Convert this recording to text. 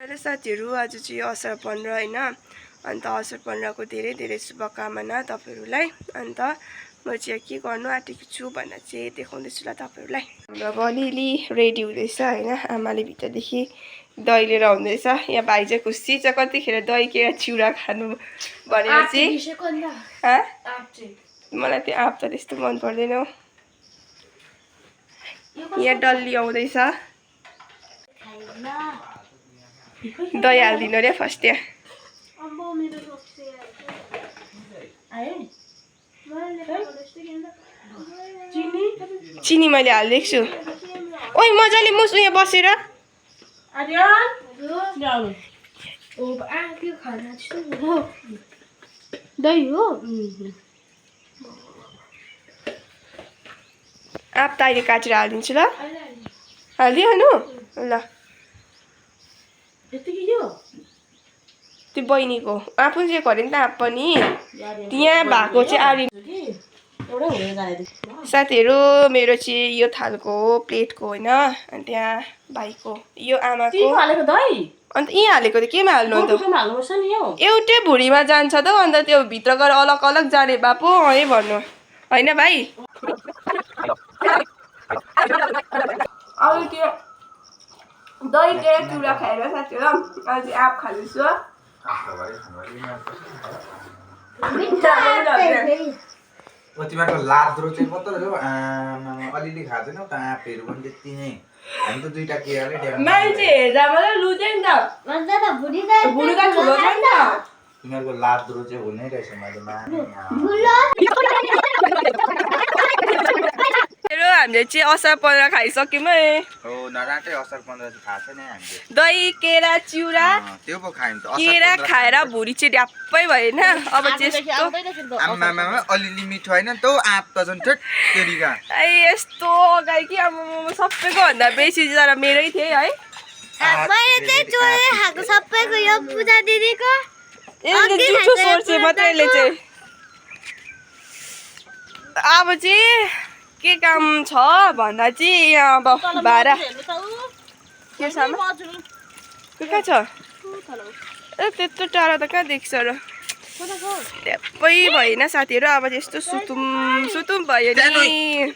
Hello साथीहरू, आज चाहिँ असार 15 हैन। अन्त असार 15 को धेरै धेरै शुभकामना तपाईहरुलाई। अन्त म चाहिँ के गर्नु आँटेको छु भनेर चाहिँ देखाउँदैछु ल तपाईहरुलाई। अब अलिअलि रेडी हुँदैछ हैन। आमाले भित्रदेखि दही लिएर आउँदैछ। यहाँ भाइ चाहिँ खुसी छ कतिखेर दही केरा चिउरा खानु भनेर चाहिँ। मलाई त्यो आँप त त्यस्तो मन पर्दैन। यहाँ डल्ली आउँदैछ। दही हाल्दिनु अरे फर्स्ट यहाँ। चिनी मैले हालिदिएको छु। ओइ मजाले मुस यहाँ बसेर। दही हो आँप त अहिले काटेर हालिदिन्छु ल। हालिदिहाल्नु ल। त्यो बहिनीको आफू चाहिँ खरे नि त आँप पनि त्यहाँ भएको चाहिँ आरि। साथीहरू मेरो चाहिँ यो थालको हो प्लेटको होइन। अनि त्यहाँ भाइको यो आमाको। अन्त यहीँ हालेको त केमा हाल्नु अन्त एउटै भुँडीमा जान्छ त। अन्त त्यो भित्र गएर अलग अलग जाने बापो है भन्नु होइन भाइ। अब त्यो दही केरा चिउरा खाएर साथीहरू आज आँप खाँदैछु। तिमीहरूको लाद्रो चाहिँ कत्रो छ अलिअलि खाँदैनौ त आँपहरू पनि त्यति नै। हामी त दुईटा केराले मान्छे हेर्दा मात्रै लुजे नि त। भुँडी त ठुलो छ नि त। तिमीहरूको लाद्रो चाहिँ हुनै रहेछ मैले माने। हामीले चाहिँ असार 15 खाइसक्यौँ है। हो नराटै असार 15 चाहिँ थाहा छैन हामीले। दही केरा चिउरा त्यो पो खायौँ त। केरा खाएर भुँडी चाहिँ ड्याप्पै भयो होइन। अब त्यस्तो आमामा अलिअलि मिठो होइन त आँप त झन् ठेट तेरिका। यस्तो गाई कि अब सबैको भन्दा बेसी जरा मेरै थिए है। मैले चाहिँ चोरेर खाएको सबैको यो पूजा दिदीको जुठो सोर्से मात्रैले चाहिँ। अब चाहिँ के काम छ भन्दा चाहिँ यहाँ अब भाडा के सामा कहाँ छ त्यत्रो टाढा त कहाँ देख्छ र। ड्याप्पै भएन साथीहरू। अब त्यस्तो सुतुम भयो नि।